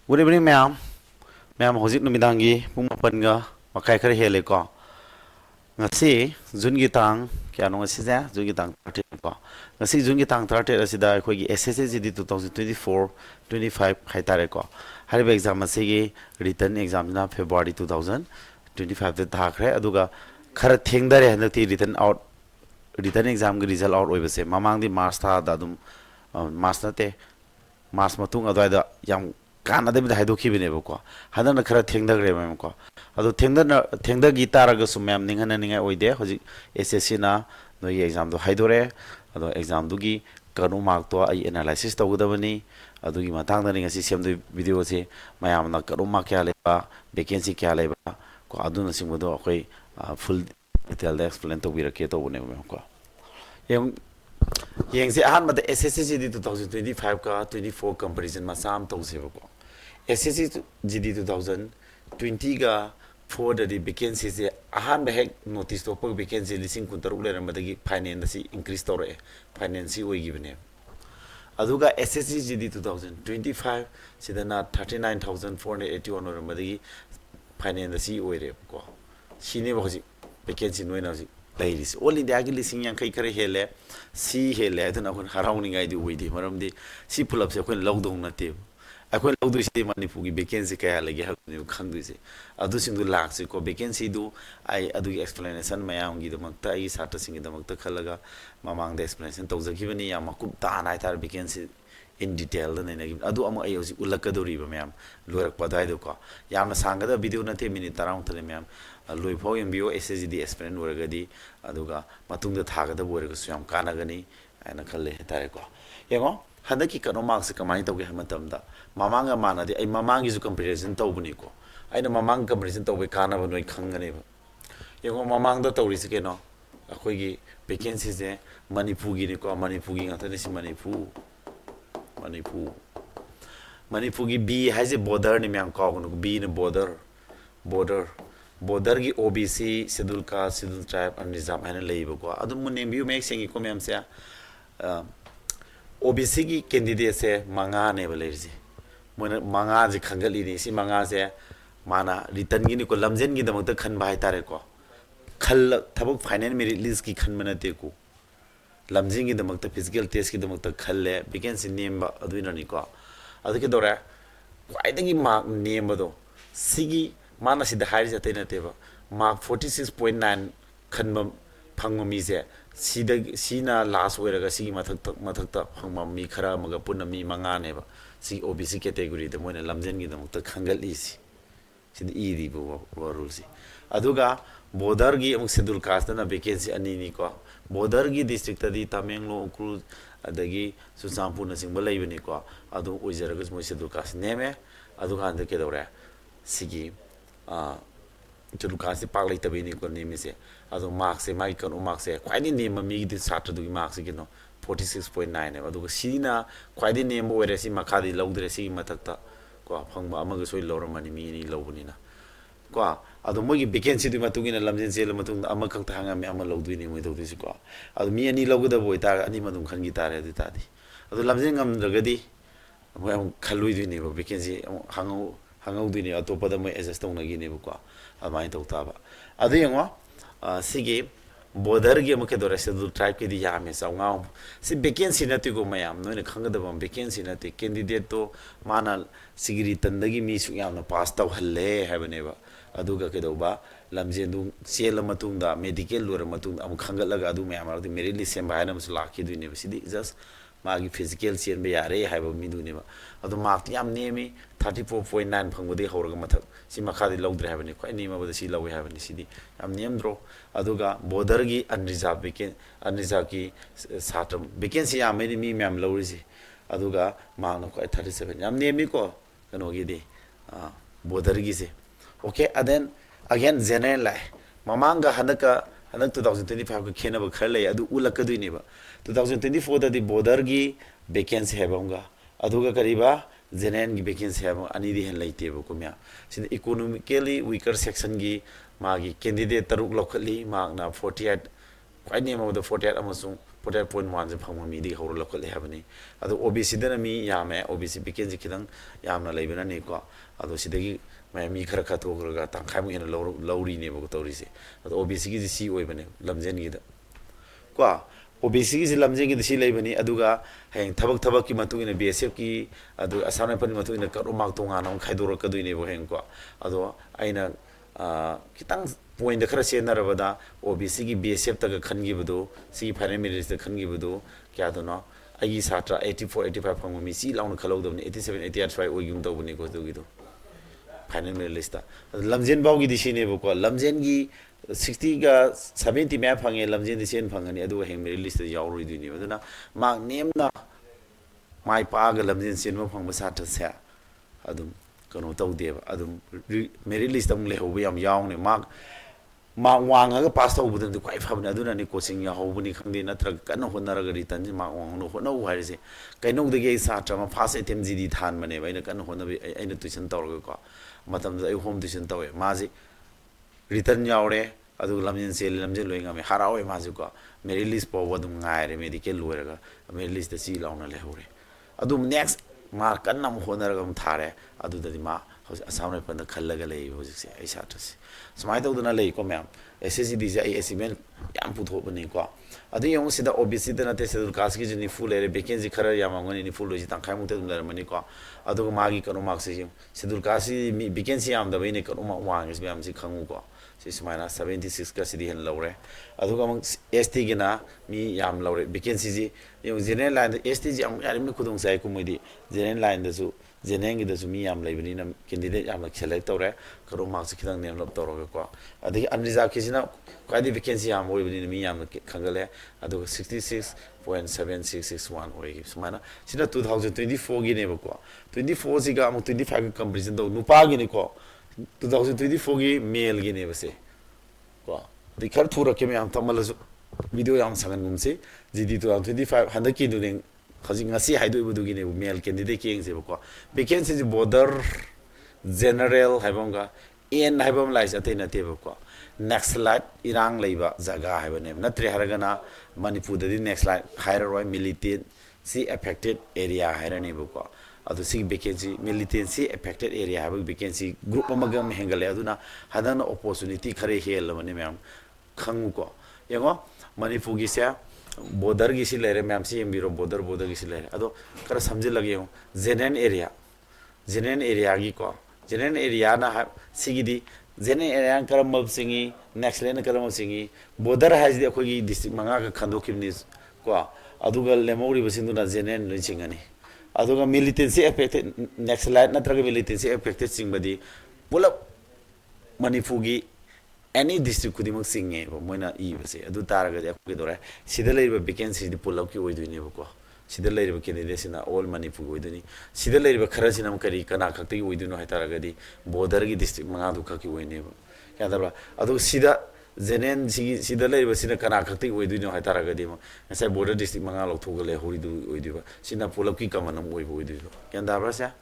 Good evening, ma'am. Ma'am, hojik numidangi pung mapan ga makai kare hele ko. Ngasi June gi tang kya no ngasi ja June gi tang 30 ko. Ngasi June gi tang 30 asida khoi gi SSC GD 2024-25 khaitare ko. Hariba exam asigi written exam na February 2025 da thakre aduga khara thengdare hanati written exam gi result out oibase mamang di March tha da dum March nate March matung adwaida yam kana de bidai doki bine bako hadana khara thengda gre mem ko adu thengda gitara ga sum mem ninghana ninga oide hoji SSC na no ye exam do haidore adu exam du gi kanu mark to ai analysis to gudabani adu gi matang da ninga si sem du video se mayam na kanu mark kya leba vacancy kya leba ko adu na sing do akoi full detail da explain to bira ke to bune mem ko yang se ahan mate SSC GD 2025 ka 24 comparison ma sam to se ko SSC GD 2020 ga for the vacancy se ahan ba hek notice to pag vacancy lising kuntaruk le ramadagi finance si increase to re finance oi gibne aduga SSC GD 2025 sidana 39481 ramadagi finance si oi re ko sini ba hoji vacancy noina hoji ladies all india gi lising yang kai kare hele si hele aduna kon harawni ngai di oidi maramdi si pull up se kon lawdong na te akoi lawdu si Manipur gi vacancy kaya lagi habni khangdu se adu sing du lak se ko vacancy du ai adu gi explanation mayam gi damakta ai sata sing gi damakta khalaga mamang da explanation tawjaki bani ya makup ta nai tar vacancy in detail da nei adu ama ai hosi ulakadori ba mayam lorak padai do ko yamna sangada video na te minute tarang thale mayam loi phau MBO SSGD explain waragadi aduga matungda thagada borega suyam kanagani ana khalle tare ko yengo hadaki kano marks kamai tawge hamatamda mamanga manadi ai mamangi ju comparison tawbuni ko aina mamang comparison tawbe kana ba noi khangane ba yengo mamang da tawri se keno akoi gi vacancy se Manipur gi ni ko Manipur gi ngata ni si Manipur gi B has a border ni myang ko no B in border gi OBC schedule caste schedule tribe and reserve ana leibo ko adu mun MBU make sengi ko mem se OBC gi candidate se manga ne balerji mun manga ji khangali ni si manga se mana return gi ni ko lamjen gi damak ta khan bai tare ko khal thabuk finance merit list gi khan manate ko lamjing gi damak ta physical test gi damak ta khalle vacancy name ba adu ni ko adu ke dora kwaidagi mark name do sigi mana sida hairi jate na teba mark 46.9 khanbam phangma mi se sina last weraga sigi mathak ta phangma mi khara maga punna mi manga ne ba si OBC category de moina lamjen gi damuk ta khangal isi sida edi bo rule si aduga border gi amuk schedule caste na vacancy ani ni ko border gi district ta di Tamenglo Ukhrul adagi Susampur na singba leibani ko adu oijaraga mo schedule caste neme aduga ande ke dore sigi schedule caste pak lai tabini ko neme se adu mark se mai kan mark se kwaidi name mi gi satra du mark se kino 46.9 ne adu sina kwaidi name oire si makhadi lawdre si matakta ko phangba amaga soi lawramani mi ni lawbunina ko adu mogi vacancy du matungina lamjen sel matung ama khakta hanga me ama lawduini moi dawdi si ko adu mi ani lawgada boita ani madum khangi tare adu tadi adu lamjen ngam ragadi moi am khalui du ni ba vacancy hangau du ni atopada moi adjust tong nagi ne ko amai tawta ba adu yengo sige border gi amke dore schedule tribe ke di ya me sawnga si vacancy na ti go mayam no ne khangada bam vacancy na ti candidate to mana sigiri tandagi mi su yamna pass taw halle habane ba aduga ke doba lamjen du sel matung da medical lura matung am khangalaga adu mayam ar di merit list sem ba na mus lakhi du ne sidi just magi physical sen be yare haiba mi du ne ba adu mark yam nemi 34.9 phangbodi horaga mathak si makhadi lawdre habani ko ani ma bada si lawi habani sidi am niyam dro aduga border gi unreserved ki satam vacancy ya many mi mem lawri si aduga ma no ko 37 yam nemi ko kano gi de border gi se okay and then again general lai mamanga hanak 2025 ka khena ba kharle adu ulak du ni ba 2024 da di border gi vacancy habanga aduga kariba general gi vacancy hab ani di hen laite ba ko mya sin economically weaker section gi magi candidate taruk lokhali magna 48 kwai name of the 48 amasung 48.1 phang mi di hor lokal habani ado OBC dana mi yame OBC vacancy khidang yamna leibana ne ko ado sidagi mi khara kha to ga tangkhai mu ena lawri ne bo to ri se ado OBC gi si oi bane lamjen gi da ko OBC gi lamjen gi si leibani aduga heng thabak ki matu ina BSF ki adu asana pan matu ina karo mak to ngana khaidor ka duine bo heng ko ado aina kitang point khara sena rabada OBC gi BSF ta ga khangi budu si final merit ta khangi budu kya do no agi satra 84 85 phang mi si lawn khalo do ni 87 88 try oyum do ni ko do gi do final merit list ta lamjen baw gi di sine bo ko lamjen gi 60 ga 70 map phange lamjen di sen phangani adu heng merit list yaw roi du ni aduna ma nem na mai pa ga lamjen sen mo phang ba satra sa adum kano tau deba adum merit list am le ho yam yaw ne ma wang ga pass tau budun du kwai phabna aduna ni coaching ya ho buni khangde na tra kan honara ga ritan ji ma wang no hono hai se kaino de ge sa tra ma first attempt GD than mane bai na kan hona bi aina tuition tor ga ko matam da ai home tuition tawe ma ji return yaure adu lamjen sel lamjen loi nga me harawe ma ji ko merit list po wadum ngai re medical loi ga merit list si launa le hore adum next ma kan nam honara ga thare adu da ma asam pan khallaga lei hojik se ai sa tase smai to dana lei ko ma'am SSC GD ja estimate yam putho bani ko adu yong sida OBC dana te sedul kas gi ni full ere vacancy khara yam ngoni ni full loji tang khai mu te dum dar mani ko adu ma gi kanu mak se sedul kas mi vacancy yam da bai ne kanu ma wang is yam si khangu ko si smaina 76 ka sidi hen lawre adu ga mang ST gi na mi yam lawre vacancy ji yong general line ST ji am yarim ni khudong sai ku mudi general line da su jeneng da su mi yam leibani na candidate yam la select tawre karo marks khidang nem lop tawro ko adi unreserved kisina kwadi vacancy yam oi bani mi yam khangale adu 66.7661 oi gi sumana sina 2024 gi ne ko 24 si ga am 25 ga comparison do nupa gi ne ko 2024 gi male gi ne base ko di khar thura ke me am tamal video yam sangan gumse GD 2025 100 ki du ne Kazi ngasi haidu ibu dugi ne male candidate ki engse bako vacancy ji border general haibonga en haibom lai ate na te bako next slide irang leiba jaga haibane natre haragana Manipur dadi next slide hierarchy militancy-affected area hairane bako adu sig vacancy militancy-affected area haibog vacancy group amagam hengale aduna hadana opportunity khare hel mane ma'am khangu ko yango Manipur gi se border gi silere ma'am si biro border gi silere ado kara samje lage ho zenen area gi ko zenen area na sigidi zenen area karam mab singi next lane karam singi border has de ko gi district manga ka khando kimni ko adu ga lemori basindu na zenen lo singani adu ga militancy affected next line na traga militancy affected singbadi pulap Manipur gi any district kudi mak singe bo moina I base adu taraga de ko dore sida leiba vacancy di pull up ki oidu ne ko sida leiba candidate sina all Manipur oidu ni sida leiba khara sinam kari kana khakti oidu no hataraga di border gi district manga du khaki oine bo ya dabra adu sida zenen sida leiba sina kana khakti oidu no hataraga di mo sai border district manga lok thogale horidu oidu ba sina pull up ki kamanam oibu oidu ya dabra sa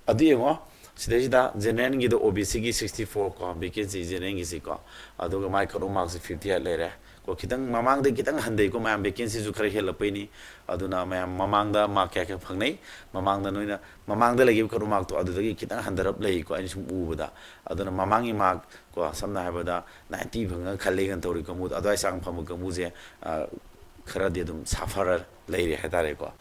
adu yengo sida zenen gi do OBC gi 64 ko vacancy zenen gi ko adu ga mai karo marks 50 lere ko kitang mamang de kitang handai ko ma vacancy ju khare hel paini adu na ma mamang da ma kya kya phangnai mamang da noina mamang da lagi karo mark to adu gi kitang handarap lei ko ani sum u bada adu na mamang i mark ko samna ha bada 90 phanga khale gan tori ko mu adu ai sang phamu ko mu je khara de dum safar leire ha tare ko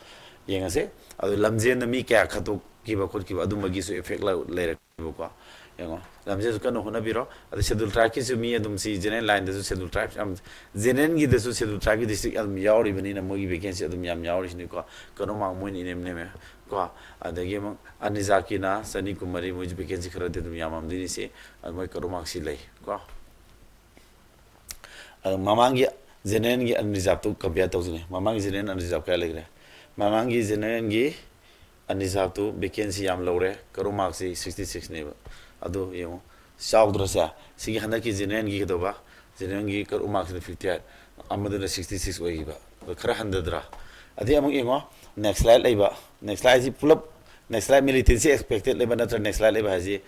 yengase adu lamjen na mi kya khato kiba khot kiba adu magi su effect la leire ko yango lamje su kan hona biro adu schedule track ki su mi adum si general line da su schedule track am zenen gi da su schedule track gi district am yauri bani na mogi vacancy adum yam yauri ni ko kono ma mo ni nem nem ko adagi mo anizaki na sani kumari mo vacancy khara de dum yam am dini se mo kono ma si lei ko mamangi zenen gi anizap to compare to ne mamangi zenen anizap ka legre mamangi zenen gi anizap to vacancy yam lore kono ma si 66 ne ado yemo saudrosa sigi hanaki zenen gi doba zenen gi kar umak de filter amaduna 66 ogi ba khara handadra adi among yemo next slide laiba next slide ji pull up next slide militancy expected laiba na next slide laiba haji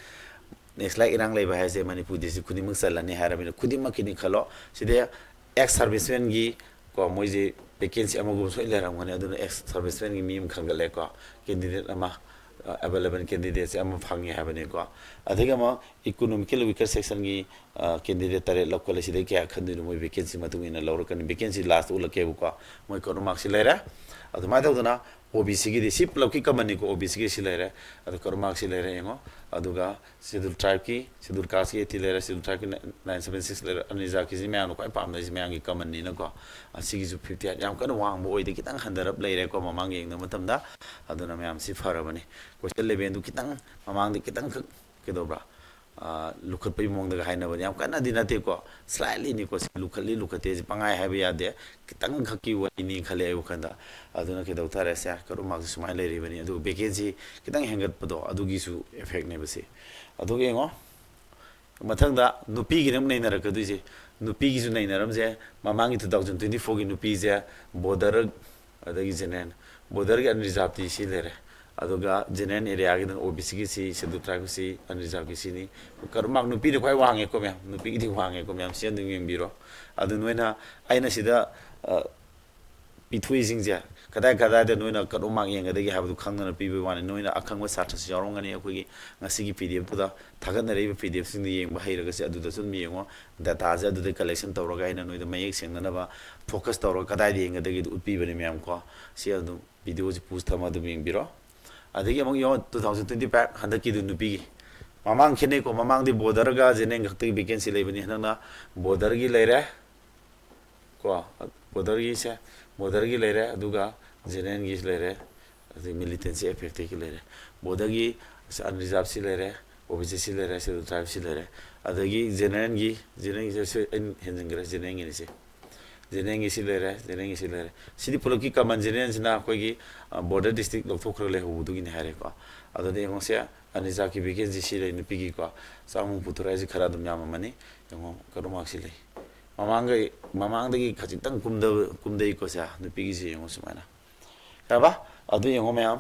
next slide irang laiba haji Manipur district kudimuk salani harabina kudimuk kini khalo side ex servicemen gi ko moise vacancy amagum so ileram ngani aduna ex serviceman gi mim khangale ko candidate ama available candidates am phangi habane ko adhiga ma economical weaker section gi candidate tare local sida kya khandu mo vacancy matung ina lawra kan vacancy last ulake ko mo ko marks lera adu ma dawdana OBC gi si plaki kamani ko OBC gi silere adu ko marks lera yengo aduga schedule tribe ki schedule caste ki tilera schedule tribe ki 976 lera aniza ki jima no ko pamna jima ngi kamani na ko asigi ju 50 yam kan wang bo oide kitang handarap leire ko mamang yeng na matamda aduna mayam si farabani ko level du kitang mamang de kitang ke dobra lukhat pai mong daga haina bani yam kana dinate ko slightly ni ko lukhali lukhate pangai ha ya de kitang khaki wa ni khale ayu khanda aduna ke doctor sa ko mak sumai le ri bani adu vacancy kitang hengat pado adu gi su effect ne basi adu ge ngo mathang da nupi gi nam nei na ra ka du je nupi gi su nei na ram je mamang 2024 gi nupi je border adagi jenen border gi unreserved ti si le re aduga jenen area gi OBC gi si schedule tribe si unreserved gi si ni karmak nupi de khoi wange ko mem nupi gi di wange ko mem sian ding yeng biro adu noina aina sida pithui jingja kadai kadai de noina karmak yeng adagi habdu khangna pi bi wan noina akhangwa satha si yarong ani akoi gi ngasi gi PDF tu da thagan na re PDF sing yeng ba haira ga si adu da sun mi yengo data ja adu de collection tawra ga ina noida mayek seng na ba focus tawra kadai de yeng adagi utpi bani mem ko si adu video ji post thama du yeng biro adagi among yo 2025 handaki du nupi mamang khine ko mamang di border ga jene ngakti vacancy lebani hana border gi leire ko border gi se border gi leire aduga jenen gi leire adu militancy affected gi leire border gi unreserved si leire OBC si leire schedule tribe si leire adagi jenen gi se henjengre jenen gi se jenengi silere sidi poloki kaman jenen sina koigi border district lok thokre le hu du gin hare ko ado de ngose anisa ki vacancy sile ni pigi ko samu putura ji khara dum yama mani ngo karumak sile mamang de gi khaji tang kumdei ko sa ni pigi ji ngo sumana ba ado ngo me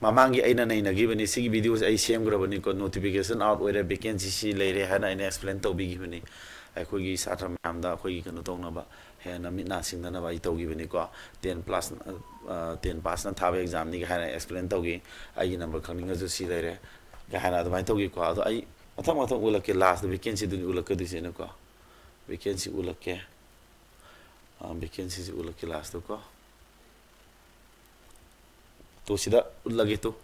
mamang gi aina nei na gi bani sigi videos ai sem gra bani ko notification out where vacancy si leire hana ina explain to bigi bani akhoi gi satra mam da akhoi gi kanu tong na ba hena mitna sing na ba ito gi bani ko 10 plus 10 pass na thaba exam ni ga hana explain to gi ai number khangning ju si leire ga hana da mai to gi ko ado ai mathang ulake last vacancy du ulake du se na ko vacancy ulake vacancy ji ulake last ko to sida ulage to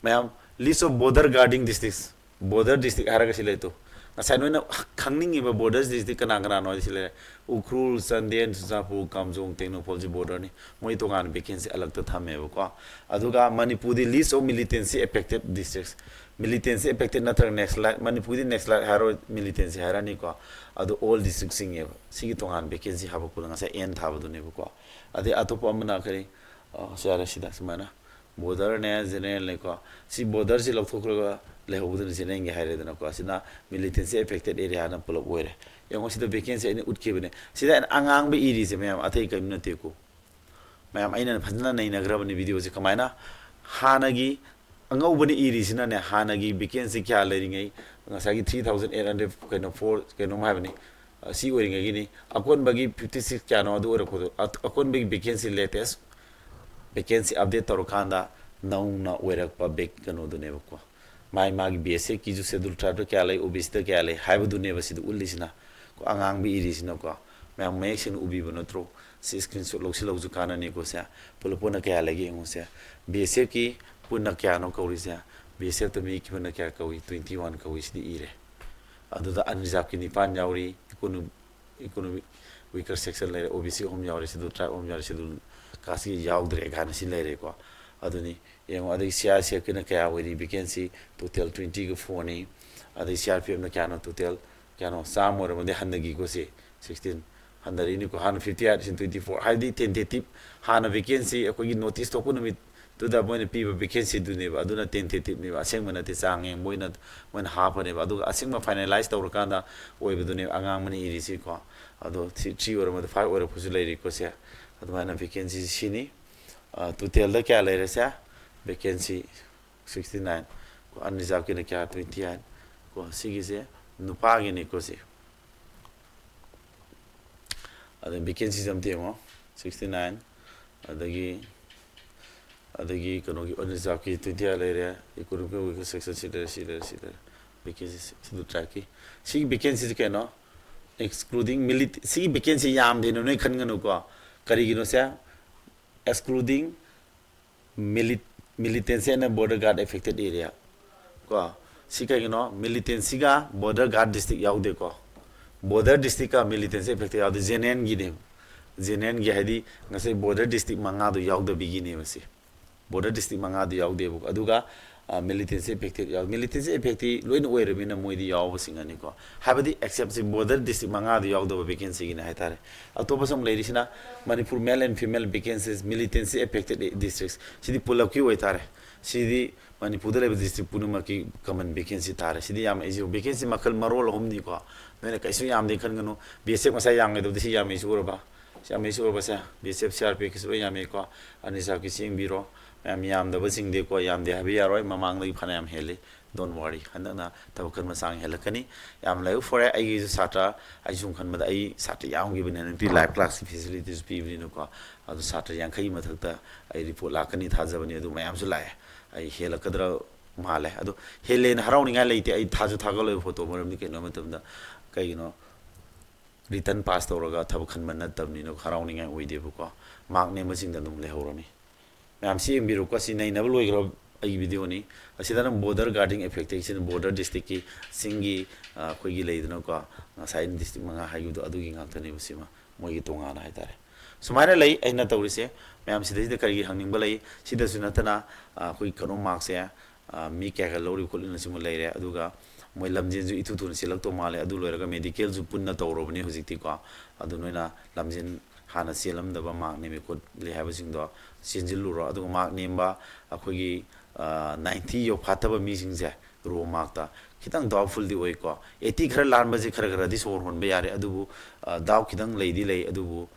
mayam list of border guarding districts border district haraga sile to asai noina khangning iba borders district kana kana no sile ukrul sanden sujapu kamjong technology border ni moi to gan vacancy alag ta thame ko aduga manipur di list of militancy affected districts militancy affected na next slide manipur di next slide haro militancy harani ko adu all districts sing e sigi to gan vacancy haba ko nga sa end thaba du ne ko ade atopo amna kare sara sida samana border ne general ne ko si border si lok thokro le hobudu ni seneng ga haire dana ko asina militancy affected area na pulo boire yango sida vacancy ni utke bene sida angang be iri se mayam athai kam na te ko mayam aina phajna nei na grab ni video se kamaina hanagi angau bani iri sina ne hanagi vacancy kya le ringai ngasagi 3800 kaino 4 kaino mai bani si oring gi ni akon bagi 56 kya no do ko akon bagi vacancy latest vacancy update torokanda nauna oirak pa back kano do ne ko mai magi basic ki ju schedule tribe kya lai obc ta kya lai haibu du ne basi du ulisina ko angang bi irisina ko mayam mayection ubi bono tro si screenshot loksi lokju kana ne ko sa polopona kya lagi ngo sa basic ki punna kya no ko risa basic to mi ki punna kya ko 21 ko is di ire adu da unreserved ki ni pan yauri economic weaker section lai obc home yauri schedule tribe home yauri schedule kasi yaudre gana si lai re ko aduni yengo adi CRCF kina kaya wari vacancy total 20 go phone adi CRPF na kya no total kya no samore mode handagi go se 16 handari ni ko han 58 in 24 hadi tentative hana vacancy ko gi notice to ko numit to da boy pe vacancy du ne ba aduna tentative ne ba aseng mana te sang eng boy na when half ne ba adu aseng ma finalize to kanda oi bu ne angang mani iri si ko ado 3 or 5 or pusulai ko se adu mana vacancy sini total da kya le resa vacancy 69 ko unreserved ki na kya 28 ko sigi se nupa gi ne ko se ade vacancy jam te mo 69 adagi kanogi onizaki 20 lere economic week section sida vacancy sidu traki si vacancy ke no excluding si vacancy yam de no khan ngano ko kari gino se excluding militancy and border guard affected area ko si ka gino militancy ga border guard district yaude ko border district ka militancy affected yaude jenen gi ne jenen gi hadi ngasai border district manga do yaude bigini masi border district manga do yaude bu aduga militancy affected loin oire bina moidi yaw singani ko habadi except border district manga do yaude vacancy gi na haitare atopa sam lerisina Manipur male and female vacancies militancy affected districts sidi pulak ki oitare sidi Manipur le district punuma ki common vacancy tare sidi yam ejo vacancy makal marol homni ko nene kaisu yam de khan ganu bsf masa yang do si yam isu ba yam isu ba sa bsf crp ki so yam ko anisa ki sing biro yam da basing de ko yam de habi yaroi mamang lai phana yam heli don't worry handana tawakan masang helakani yam lai for ai satra ai jung khan mada ai satra yam gi binen ti live class facilities pi bino ko adu satra yang khai mathakta ai report lakani thajabani adu mayam su lai ai helakadra male adu helen harawni ngai leite ai thaju thagalo photo maram ni keno matamda kaino return pass tawraga thabakan man natabni no harawni ngai oide bu ko mark ne masing da dum le horoni mayam si biru ko si nei na loi gro ai video ni asida nam border guarding affectation border district ki singi khoi gi leidna ko sain district manga hayu do adu gi ngak tani busima moi gi tonga na haitare sumaina lei aina tawrise mayam sida sida kari gi hangning balai sida sunatana khoi kano mark se mi kya ga lori kolina simu leire aduga moi lamjin ju itu tun silak to male adu loiraga medical ju punna tawrobni hojikti ko adu noina lamjin hana selam daba mark ne me ko le haba sing do sinjilu ro adu mark nemba akhogi 90 yo phataba mi singse ro mark ta kitang doubtful di oi ko 80 khara lan baje khara di sor hon be yare adu daw kitang leidi lei adu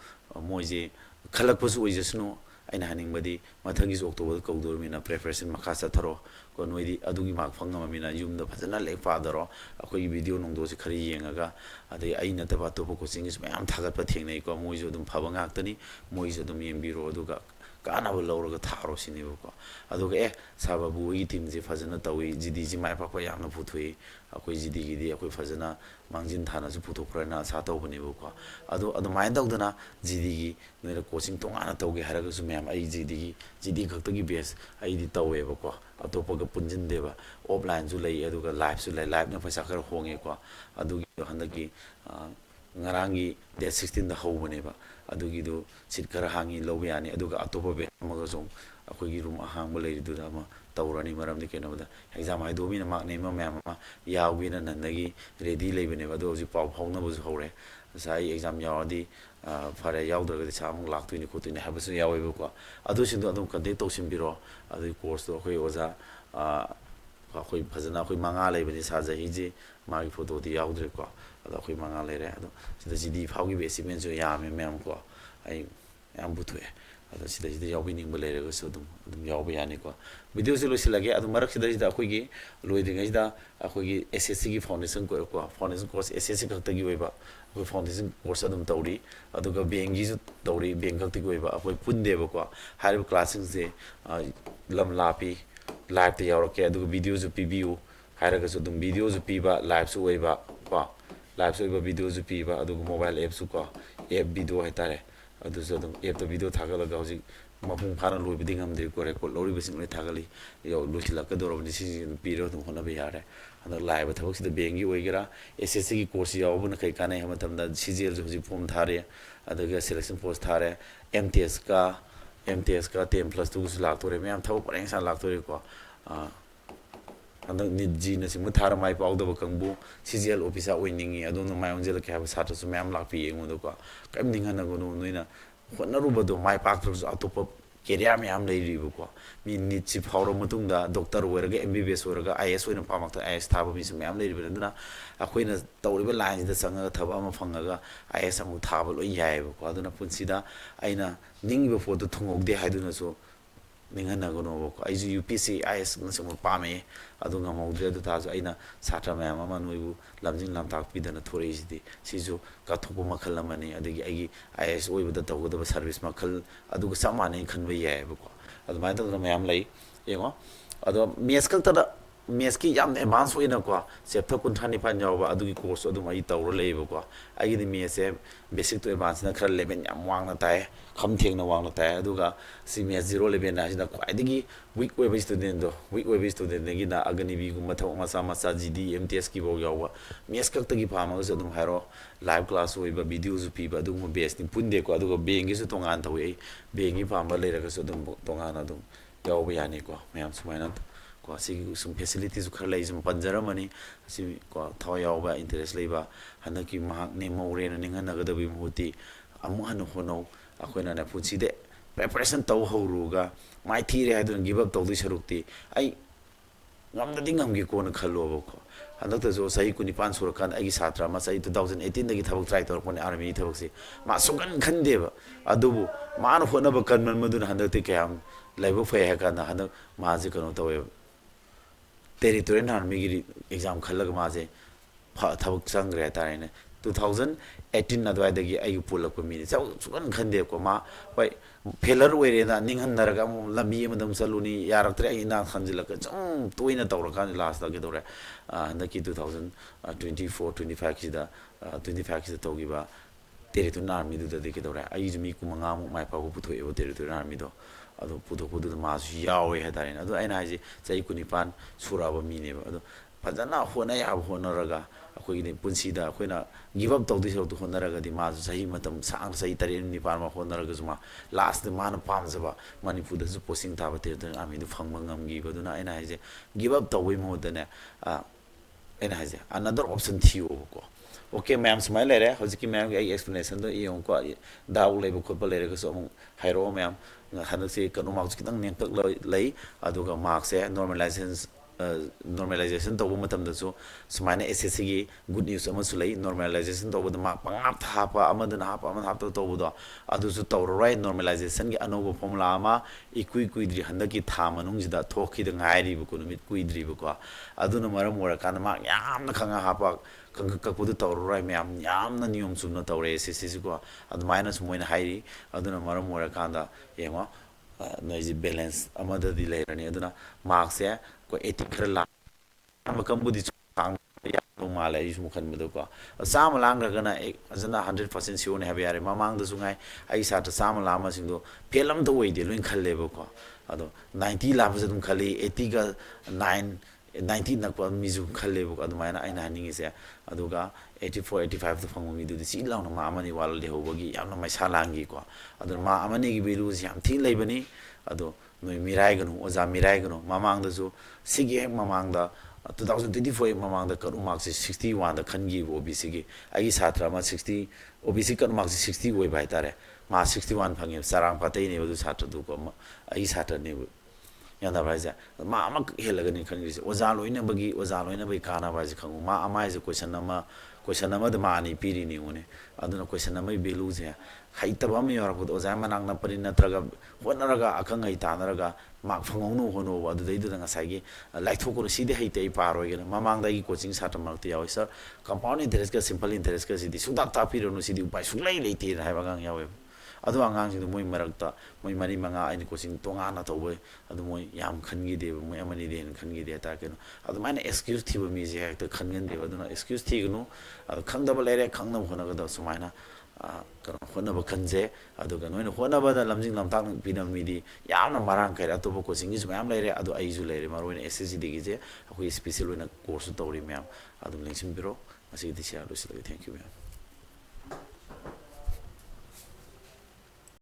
moje khalak pasu oi jesno aina haning badi mathagi october kaudor mina preparation makasa tharo ko noidi adugi mark phangama mina yum da phajana le padaro akoi video nongdo se khari yengaga adai aina ta ba to ko coaching is mayam thagat pa thengnei ko moijo dum phaba ngak tani moijo dum yembiro aduga kana ba lawraga tharo sinibo ko aduga sababu yi team je phajana tawi gd ji mai pa ko yamna phuthui akoi gd gidi akoi phajana mangjin thana su phuto prana sa taw bani ko adu mai dawdana gd gi noira coaching tongana tawge haraga su mayam ai gd khakta gi base ai di tawe ko atopa ga punjin deba offline ju lei aduga live su lei live na paisa khar honge ko adugi handaki ngarangi day 16 da hobane ba adugi do sit khar hangi lobe yani aduga atopa be amaga song akoi room ahang ba lei du da ma tawrani maram de keno da exam ai do mi na mak ne ma ma yawi na nandagi ready leibane ba do ji pau phawna bu hore sai exam yawadi fare yawdraga sa amuk laktuini khotini habasu yawe ko adu sindu adum kande to simbiro adu course do khoi oza khoi phajana khoi manga leibani sa jahi ji magi photo di yawdre ko adu khoi manga leire adu sida gd phawgi basement jo yame mem ko ai yam butwe adu sida yawbining ba leire so dum yawba yani ko video se lo silage adu marak sida khoi gi loidinga sida khoi gi ssc gi foundation ko foundation course ssc khakta gi weba ko foundation course adum tawri aduga bengi ju tawri beng khakti ko weba khoi punde ba ko harib classing se lam lapi live te yawra ke aduga video ju pbu haraga so dum video ju piba live su weba ko live su weba video ju piba aduga mobile app su ko app video haitare adu so dum app to video thagalaga hoji mapung phana loi biding am de ko record lori bising le thagali yo luchila ka dorobni si piro dum hona be yare ana live thabak sida bengi oigera ssc gi course yawbuna kai kanai hama tamda cgl ji form thare adaga selection post thare mts ka 10+2 su laktore me am thab pareng sa laktore ko andak ni ji na sim thar mai paw da bakangbu cgl officer oiningi adon mai onjel ka ha sa su me am lakpi engodo ko kam dingana go no noina hotnaruba do mai pak thru atopa career me am leiribu ko mi ni chi phawro matungda doctor oiraga mbbs oiraga is oina pamakta is thaba mi me am leiribu ndana akoina tawriba line da sanga thaba ma phangaga is amu thaba lo yaibu ko aduna punsida aina ningba photo thungogde haiduna so ꯅꯤꯡꯍꯟꯅꯒꯅꯣꯕꯀꯣ ꯑꯩꯁꯨ UPSC IS ꯅꯆꯤꯡꯕ ꯄꯥꯝꯃꯦ ꯑꯗꯨ ꯉꯝꯍꯧꯗ꯭ꯔꯦ ꯑꯗꯨ ꯇꯥꯔꯁꯨ ꯑꯩꯅ ꯁꯥꯇ꯭ꯔ ꯃꯌꯥꯝ ꯑꯃ ꯅꯣꯏꯕꯨ ꯂꯝꯖꯤꯡ ꯂꯝꯇꯥꯛꯄꯤꯗꯅ ꯊꯣꯔꯛꯏꯁꯤꯗꯤ ꯁꯤꯁꯨ ꯀꯠꯊꯣꯛꯄ ꯃꯈꯜ ꯑꯃꯅꯤ ꯑꯗꯒꯤ ꯑꯩꯒꯤ IS ꯑꯣꯏꯕꯗ ꯇꯧꯒꯗꯕ ꯁꯔꯚꯤꯁ ꯃꯈꯜ ꯑꯗꯨꯒ ꯆꯞ ꯃꯥꯟꯅꯩ ꯈꯟꯕ ꯌꯥꯏꯑꯕꯀꯣ ꯑꯗꯨꯃꯥꯏꯅ ꯇꯧꯗꯅ ꯃꯌꯥꯝ ꯂꯩ ꯌꯦꯡꯉꯣ ꯑꯗꯣ ꯃꯦꯠꯁ ꯈꯛꯇꯗ ꯃꯦꯠꯁꯀꯤ ꯌꯥꯝꯅ ꯑꯦꯗꯚꯥꯟꯁ ꯑꯣꯏꯅꯀꯣ ꯆꯦꯞꯇꯔ 29 ꯌꯥꯎꯕ ꯑꯗꯨꯒꯤ ꯀꯣꯔꯁꯁꯨ ꯑꯗꯨꯝ ꯑꯩ ꯇꯧꯔ ꯂꯩꯌꯦꯕꯀꯣ ꯑꯩꯒꯤꯗꯤ ꯃꯦꯠꯁꯁꯦ ꯕꯦꯁꯤꯛ ꯇꯨ ꯑꯦꯗꯚꯥꯟꯁꯅ ꯈꯔ ꯂꯦꯚꯦꯜ ꯌꯥꯝ ꯋꯥꯡꯅ ꯇꯥꯏ ꯈꯝ ꯊꯦꯡꯅ ꯋꯥꯡꯅ ꯇꯥꯏ ꯑꯗꯨꯒ ꯁꯤ ꯃꯦꯠꯁ 011 ꯍꯥꯏꯁꯤꯅ ꯈ꯭ꯋꯥꯏꯗꯒꯤ ꯋꯤꯛ ꯑꯣꯏꯕ ꯁ꯭ꯇꯨꯗꯦꯟꯗꯣ ꯋꯤꯛ ꯑꯣꯏꯕ ꯁ꯭ꯇꯨꯗꯦꯟꯗꯒꯤꯅ ꯑꯒꯅꯤꯕꯤꯒꯨꯝꯕ ꯊꯕꯛ ꯃꯆꯥ ꯃꯆꯥ GD MTSꯀꯤꯐꯥꯎ ꯌꯥꯎꯕ ꯃꯦꯠꯁ ꯈꯛꯇꯒꯤ ꯄꯥꯝꯃꯒꯁꯨ ꯑꯗꯨꯝ ꯍꯥꯏꯔꯛꯑꯣ ꯂꯥꯏꯚ ꯀ꯭ꯂꯥꯁ ꯑꯣꯏꯕ ꯚꯤꯗꯤꯑꯣꯁꯨ ꯄꯤꯕ ꯑꯗꯨꯒꯨꯝꯕ ꯕꯦꯁꯅꯤ ꯄꯨꯟꯗꯦꯀꯣ ꯑꯗꯨꯒ ꯕꯦꯡꯒꯤꯁꯨ ꯇꯣꯉꯥꯟꯅ ꯇꯧꯋꯤ ꯑꯩ ꯕꯦꯡꯒꯤ ꯄꯥꯝꯕ ꯂꯩꯔꯒꯁꯨ ꯑꯗꯨꯝ ꯇꯣꯉꯥꯟꯅ ꯑꯗꯨꯝ ꯌꯥꯎꯕ ꯌꯥꯅꯤꯀꯣ ꯃꯌꯥꯝ ꯁꯨꯃꯥꯏꯅ ꯀꯣ ꯁꯤꯒꯤ ꯁꯨꯝ ꯐꯦꯁꯤꯂꯤꯇꯤꯁꯨ ꯈꯔ ꯂꯩ ꯁꯨꯝ ꯄꯟꯖꯔꯝꯃꯅꯤ ꯑꯁꯤ ꯀꯣ ꯊꯋꯥꯏ ꯌꯥꯎꯕ ꯏꯟꯇꯔꯦꯁ ꯂꯩꯕ ꯍꯟꯗꯛꯀꯤ ꯃꯍꯥꯛ ꯅꯦꯝꯍꯧꯔꯦꯅ ꯅꯤꯡꯍꯟꯅꯒꯗꯕꯒꯤ ꯃꯍꯨꯠꯇꯤ ꯑꯃꯨꯛ ꯍꯟꯅ ꯍꯣꯠꯅꯧ ꯑꯩꯈꯣꯏꯅꯅꯦ ꯄꯨꯟꯁꯤꯗ ꯄ꯭ꯔꯦꯄꯔꯦꯁꯟ ꯇꯧ ꯍꯧꯔꯨꯔꯒ ꯃꯥꯏꯊꯤꯔꯦ ꯍꯥꯏꯗꯨꯅ ꯒꯤꯞ ꯑꯞ ꯇꯧꯗꯣꯏ ꯁꯔꯨꯛꯇꯤ ꯑꯩ ꯉꯝꯗꯗꯤ ꯉꯝꯒꯦꯀꯣꯅ ꯈꯜꯂꯣꯕꯀꯣ ꯍꯟꯗꯛꯇꯁꯨ ꯆꯍꯤ 19 ꯁꯨꯔꯀꯥꯟꯗ ꯑꯩꯒꯤ ꯁꯥꯇ꯭ꯔ ꯑꯃ ꯆꯍꯤ 2018ꯗꯒꯤ ꯊꯕꯛ ꯇ꯭ꯔꯥꯏ ꯇꯧꯔꯛꯄꯅꯦ ꯑꯥꯔꯃꯤꯒꯤ ꯊꯕꯛꯁꯤ ꯃꯥ ꯁꯨꯡꯈꯟ ꯈꯟꯗꯦꯕ ꯑꯗꯨꯕꯨ ꯃꯥꯅ ꯍꯣꯠꯅꯕ ꯀꯟꯃꯟꯕꯗꯨꯅ ꯍꯟꯗꯛꯇꯤ ꯀꯌꯥꯝ ꯂꯥꯏꯕꯛ ꯐꯩ ꯍꯥꯏ ꯀꯥꯟꯗ ꯍꯟꯗꯛ ꯃꯥꯁꯦ ꯀꯩꯅꯣ ꯇꯧꯋꯦꯕ ꯇꯦꯔꯤꯇꯣꯔꯤꯌꯦꯜ ꯑꯥꯔꯃꯤꯒꯤ ꯑꯦꯛꯖꯥꯝ ꯈꯜꯂꯒ ꯃꯥꯁꯦ ꯊꯕꯛ ꯆꯪꯈ꯭रे ꯍꯥꯏꯇꯥꯔꯦꯅꯦ 2018 ꯑꯗꯨꯋꯥꯏꯗꯒꯤ ꯑꯩꯒ ꯄꯨꯜꯂꯛꯄ ꯃꯤꯅꯤ ꯁꯨꯡꯈꯟ ꯈꯟꯗꯦꯕꯀꯣ ꯃꯥ ꯍꯣꯏ ꯐꯦꯂꯔ ꯑꯣꯏꯔꯦꯅ ꯅꯤꯡꯍꯟꯅꯔꯒ ꯑꯃꯨꯛ ꯂꯝꯕꯤ ꯑꯃꯗ ꯑꯃꯨꯛ ꯆꯠꯂꯨꯅꯤ ꯌꯥꯔꯛꯇ꯭ꯔꯦ ꯑꯩ ꯏꯅꯥꯛ ꯈꯟꯖꯤꯜꯂꯛꯀ ꯁꯨꯝ ꯇꯣꯏꯅ ꯇꯧꯔꯀꯥꯟꯗ ꯂꯥꯁꯇ ꯀꯩꯗꯧꯔꯦ ꯍꯟꯗꯛꯀꯤ 2024-25ꯁꯤꯗ 25ꯁꯤꯗ ꯇꯧꯈꯤꯕ ꯇꯦꯔꯤꯇꯣꯔꯤꯌꯦꯜ ꯑꯥꯔꯃꯤꯗꯨꯗꯗꯤ ꯀꯩꯗꯧꯔꯦ ꯑꯩꯁꯨ ꯃꯤ 15ꯃꯨꯛ ꯃꯥꯏ ꯄꯥꯛꯄ ꯄꯨꯊꯣꯛꯑꯦꯕ ꯇꯦꯔꯤꯇꯣꯔꯤꯌꯦꯜ ꯑꯥꯔꯃꯤꯗꯣ ꯑꯗꯣ ꯄꯨꯊꯣꯛꯄꯗꯨꯗ ꯃꯥꯁꯨ ꯌꯥꯎꯋꯦ ꯍꯥꯏꯇꯥꯔꯦꯅꯦ ꯑꯗꯣ ꯑꯩꯅ ꯍꯥꯏꯁꯦ ꯆꯍꯤ 19 ꯁꯨꯔꯛꯑꯕ ꯃꯤꯅꯦꯕ ꯑꯗꯣ ꯐꯖꯅ ꯍꯣꯠꯅ ꯌꯥꯕ ꯍꯣꯠꯅꯔꯒ ꯑꯩꯈꯣꯏꯒꯤꯗꯤ ꯄꯨꯟꯁꯤꯗ ꯑꯩꯈꯣꯏꯅ ꯒꯤꯞ ꯑꯞ ꯇꯧꯗꯣꯏ ꯁꯔꯨꯛꯇ ꯍꯣꯠꯅꯔꯒꯗꯤ ꯃꯥꯁꯨ ꯆꯍꯤ ꯃꯇꯝ ꯁꯥꯡꯅ ꯆꯍꯤ 7-9 ꯍꯣꯠꯅꯔꯒꯁꯨ ꯃꯥ ꯂꯥꯁꯇ ꯃꯥꯅ ꯄꯥꯝꯖꯕ ꯃꯅꯤꯄꯨꯔꯗꯁꯨ ꯄꯣꯁꯇꯤꯡ ꯇꯥꯕ ꯇꯦꯔꯤꯇꯣꯔꯤꯌꯦꯜ ꯑꯥꯔꯃꯤꯗꯨ ꯐꯪꯕ ꯉꯝꯈꯤꯕ ꯑꯗꯨꯅ ꯑꯩꯅ ꯍꯥꯏꯁꯦ ꯒꯤꯞ ꯑꯞ ꯇꯧꯕꯒꯤ ꯃꯍꯨꯠꯇꯅꯦ ꯑꯩꯅ ꯍꯥꯏꯁꯦ ꯑꯅꯗꯔ ꯑꯣꯞꯁꯟ ꯊꯤꯌꯣꯕꯀꯣ ꯑꯣꯀꯦ ꯃꯌꯥꯝ ꯁꯨꯃꯥꯏꯅ ꯂꯩꯔꯦ ꯍꯧꯖꯤꯛꯀꯤ ꯃꯌꯥꯝꯒꯤ ꯑꯩ ꯑꯦꯛꯁꯄ꯭ꯂꯦꯅꯦꯁꯟꯗꯣ ꯌꯦꯡꯉꯨꯀꯣ ꯗꯥꯎꯠ ꯂꯩꯕ ꯈꯣꯠꯄ ꯂꯩꯔꯒꯁꯨ ꯑꯃꯨꯛ ꯍꯥꯏꯔꯛꯑꯣ ꯃꯌꯥꯝ ꯍꯟꯗꯛꯁꯤ ꯀꯩꯅꯣ ꯃꯥꯔꯛꯁꯨ ꯈꯤꯇꯪ ꯅꯦꯝꯇꯛ ꯂꯩ ꯑꯗꯨꯒ ꯃꯥꯔꯛꯁꯦ ꯅꯣꯔꯃꯦꯂꯥꯏꯖꯦꯁꯟ ꯇꯧꯕ ꯃꯇꯝꯗꯁꯨ ꯁꯨꯃꯥꯏꯅ SSCꯒꯤ ꯒꯨꯗ ꯅ꯭ꯌꯨꯁ ꯑꯃꯁꯨ ꯂꯩ ꯅꯣꯔꯃꯦꯂꯥꯏꯖꯦꯁꯟ ꯇꯧꯕꯗ ꯃꯥꯔꯛ ꯄꯪꯍꯥꯞꯇ ꯍꯥꯞꯄ ꯑꯃꯗꯅ ꯍꯥꯞꯄ ꯑꯃꯗ ꯍꯥꯞꯇ ꯇꯧꯕꯗꯣ ꯑꯗꯨꯁꯨ ꯇꯧꯔꯔꯣꯏ ꯅꯣꯔꯃꯦꯂꯥꯏꯖꯦꯁꯟꯒꯤ ꯑꯅꯧꯕ ꯐꯣꯔꯃꯨꯂꯥ ꯑꯃ ꯏꯀꯨꯏ ꯀꯨꯏꯗ꯭ꯔꯤ ꯍꯟꯗꯛꯀꯤ ꯊꯥ ꯃꯅꯨꯡꯁꯤꯗ ꯊꯣꯛꯈꯤꯗ ꯉꯥꯏꯔꯤꯕꯀꯣ ꯅꯨꯃꯤꯠ ꯀꯨꯏꯗ꯭ꯔꯤꯕꯀꯣ ꯑꯗꯨꯅ ꯃꯔꯝ ꯑꯣꯏꯔꯀꯥꯟꯗ ꯃꯥꯔꯛ ꯌꯥꯝꯅ ꯈꯪꯉ ꯍꯥꯞꯄ ꯀꯛꯄꯗꯨ ꯇꯧꯔꯔꯣꯏ ꯃꯌꯥꯝ ꯌꯥꯝꯅ ꯅꯤꯌꯣꯝ ꯆꯨꯝꯅ ꯇꯧꯔꯦ SSCꯁꯤꯀꯣ ꯑꯗꯨꯃꯥꯏꯅꯁꯨ ꯃꯣꯏꯅ ꯍꯥꯏꯔꯤ ꯑꯗꯨꯅ ꯃꯔꯝ ꯑꯣꯏꯔꯀꯥꯟꯗ ꯌꯦꯡꯉꯣ ꯅꯣꯏꯁꯤ ꯕꯦꯂꯦꯟꯁ ꯑꯃꯗꯗꯤ ꯂꯩꯔꯅꯤ ꯑꯗꯨꯅ ꯃꯥꯔꯛꯁꯦ ꯑꯩꯈꯣꯏ 80 ꯈꯔ ꯂꯥꯡꯕ ꯀꯥꯡꯕꯨꯗꯤ ꯌꯥꯗꯧ ꯃꯥꯜꯂꯦ ꯑꯩ ꯁꯨꯝ ꯈꯟꯕꯗꯀꯣ ꯆꯥꯝꯃ ꯂꯥꯡꯈ꯭ꯔꯒꯅ ꯐꯖꯅ 100% ꯁꯤꯌꯣꯔꯅꯤ ꯍꯥꯏꯕ ꯌꯥꯔꯦ ꯃꯃꯥꯡꯗꯁꯨ ꯉꯥꯏ ꯑꯩ ꯁꯥꯇ꯭ꯔ 100 ꯂꯥꯡꯕꯁꯤꯡꯗꯣ ꯐꯦꯜ ꯑꯝꯇ ꯑꯣꯏꯗꯦ ꯂꯣꯏ ꯈꯜꯂꯦꯕꯀꯣ ꯑꯗꯣ 90 ꯂꯥꯛꯄꯁꯨ ꯑꯗꯨꯝ ꯈꯜꯂꯤ 80ꯒ 90 ꯅꯛꯄ ꯃꯤꯁꯨ ꯈꯜꯂꯦꯕꯀꯣ ꯑꯗꯨꯃꯥꯏꯅ ꯑꯩꯅ ꯍꯥꯏꯅꯤꯡꯉꯤꯁꯦ ꯑꯗꯨꯒ 84-85ꯗ ꯐꯪꯕ ꯃꯤꯗꯨꯗꯤ ꯆꯤ ꯂꯥꯎꯅ ꯃꯥ ꯑꯃꯅꯤ ꯋꯥꯠ ꯂꯩꯍꯧꯕꯒꯤ ꯌꯥꯝꯅ ꯃꯩꯁꯥ ꯂꯥꯡꯈꯤꯀꯣ ꯑꯗꯨꯅ ꯃꯥ ꯑꯃꯅꯤꯒꯤ ꯚꯦꯂꯨꯁꯤ ꯌꯥꯝ ꯊꯤꯅ ꯂꯩꯕꯅꯤ ꯑꯗꯣ ꯅꯣꯏ ꯃꯤꯔꯥꯏꯒꯅꯨ ꯑꯣꯖꯥ ꯃꯤꯔꯥꯏꯒꯅꯨ ꯃꯃꯥꯡꯗꯁꯨ ꯁꯤꯒꯤ ꯍꯦꯛ ꯃꯃꯥꯡꯗ 2024 ꯍꯦꯛ ꯃꯃꯥꯡꯗ ꯀꯠ ꯃꯥꯔꯛꯁꯦ 61ꯗ ꯈꯟꯈꯤꯕ OBCꯒꯤ ꯑꯩꯒꯤ ꯁꯥꯇ꯭ꯔ ꯑꯃ 60 OBC ꯀꯠ ꯃꯥꯔꯛꯁꯦ 60 ꯑꯣꯏꯕ ꯍꯥꯏꯇꯥꯔꯦ ꯃꯥ 61 ꯐꯪꯉꯦꯕ ꯆꯔꯥꯡꯄꯥꯠꯇꯩꯅꯦꯕ ꯑꯗꯨ ꯁꯥꯇ꯭ꯔꯗꯨꯀꯣ ꯑꯩꯒꯤ ꯁꯥꯇ꯭ꯔꯅꯦꯕ ꯌꯥꯗꯕ꯭ꯔꯥ ꯍꯥꯏꯁꯦ ꯃꯥ ꯑꯃꯈꯛ ꯍꯦꯜꯂꯒꯅꯤ ꯈꯟꯈ꯭ꯔꯤꯁꯦ ꯑꯣꯖꯥ ꯂꯣꯏꯅꯕꯒꯤ ꯀꯥꯟꯅꯕ ꯍꯥꯏꯁꯦ ꯈꯪꯉꯨ ꯃꯥ ꯑꯃ ꯍꯥꯏꯁꯦ ꯀꯣꯏꯁꯟ ꯑꯃꯗ ꯃꯥ 2 ꯄꯤꯔꯤꯅꯤ ꯌꯦꯡꯉꯨꯅꯦ ꯑꯗꯨꯅ ꯀꯣꯏꯁꯟ ꯑꯃꯒꯤ ꯚꯦꯂꯨꯁꯦ ꯍꯩꯇꯕ ꯑꯃ ꯌꯥꯎꯔꯛꯄꯗ ꯑꯣꯖꯥ ꯃꯅꯥꯛ ꯅꯞꯄꯅꯤ ꯅꯠꯇ꯭ꯔꯒ ꯍꯣꯠꯅꯔꯒ ꯑꯈꯪ ꯑꯍꯩ ꯇꯥꯟꯅꯔꯒ ꯃꯥꯔꯛ ꯐꯪꯍꯧꯅꯕ ꯍꯣꯠꯅꯧꯕ ꯑꯗꯨꯗꯩꯗꯨꯗ ꯉꯁꯥꯏꯒꯤ ꯂꯥꯏꯊꯣꯛꯀꯅꯨ ꯁꯤꯗꯤ ꯍꯩꯇꯦ ꯑꯩ ꯄꯥꯔꯣꯏꯒꯦꯅ ꯃꯃꯥꯡꯗ ꯑꯩꯒꯤ ꯀꯣꯆꯤꯡ ꯁꯥꯇ꯭ꯔ ꯃꯔꯛꯇ ꯌꯥꯎꯋꯤ ꯁꯥꯔ ꯀꯝꯄꯥꯎꯟ ꯏꯟꯇꯔꯦꯁꯀ ꯁꯤꯝꯄꯜ ꯏꯟꯇꯔꯦꯁꯀꯁꯤꯗꯤ ꯁꯨꯡꯇꯥꯛ ꯇꯥꯛꯄꯤꯔꯨꯅꯨ ꯁꯤꯗꯤ ꯎꯄꯥꯏ ꯁꯨꯡꯂꯩ ꯂꯩꯇꯦꯅ ꯍꯥꯏꯕ ꯑꯉꯥꯡ ꯌꯥꯎꯋꯦꯕ ꯑꯗꯨ ꯑꯉꯥꯡꯁꯤꯡꯗꯣ ꯃꯣꯏ ꯃꯔꯛꯇ ꯃꯣꯏ 4-5 ꯑꯩꯅ ꯀꯣꯆꯤꯡ ꯇꯣꯉꯥꯟꯅ ꯇꯧꯕ ꯑꯗꯨ ꯃꯣꯏ ꯌꯥꯝ ꯈꯟꯈꯤꯗꯦꯕ ꯃꯣꯏ ꯑꯃꯅꯤꯗꯤ ꯍꯦꯟꯅ ꯈꯟꯈꯤꯗꯦ ꯍꯥꯏꯇꯥꯔꯦ ꯀꯩꯅꯣ ꯑꯗꯨꯃꯥꯏꯅ ꯑꯦꯛꯁꯀ꯭ꯌꯨꯁ ꯊꯤꯕ ꯃꯤꯁꯦ ꯍꯦꯛꯇ ꯈꯟꯒꯟꯗꯦꯕ ꯑꯗꯨꯅ ꯑꯦꯛꯁꯀ꯭ꯌꯨꯁ ꯊꯤꯒꯅꯨ ꯑꯗꯣ ꯈꯪꯗꯕ ꯂꯩꯔꯦ ꯈꯪꯅꯕ ꯍꯣꯠꯅꯒꯗꯕ ꯁꯨꯃꯥꯏꯅ ꯀꯩꯅꯣ ꯍꯣꯠꯅꯕ ꯈꯟꯖꯦ ꯑꯗꯨꯒ ꯅꯣꯏꯅ ꯍꯣꯠꯅꯕꯗ ꯂꯝꯖꯤꯡ ꯂꯝꯇꯥꯛ ꯄꯤꯅꯕ ꯃꯤꯗꯤ ꯌꯥꯝꯅ ꯃꯔꯥꯡ ꯀꯥꯏꯔꯦ ꯑꯇꯣꯞꯄ ꯀꯣꯆꯤꯡꯒꯤꯁꯨ ꯃꯌꯥꯝ ꯂꯩꯔꯦ ꯑꯗꯣ ꯑꯩꯁꯨ ꯂꯩꯔꯦ ꯃꯔꯨꯑꯣꯏꯅ SSCGDꯒꯤꯁꯦ ꯑꯩꯈꯣꯏ ꯁ꯭ꯄꯦꯁꯦꯜ ꯑꯣꯏꯅ ꯀꯣꯔꯁꯁꯨ ꯇꯧꯔꯤ ꯃꯌꯥꯝ ꯑꯗꯨꯝ ꯂꯦꯡꯁꯤꯟꯕꯤꯔꯣ ꯉꯁꯤꯒꯤꯗꯤ ꯁꯤꯌꯥꯔ ꯂꯣꯏꯁꯤꯜꯂꯒꯦ ꯊꯦꯡꯛ ꯌꯨ ꯃꯌꯥꯝ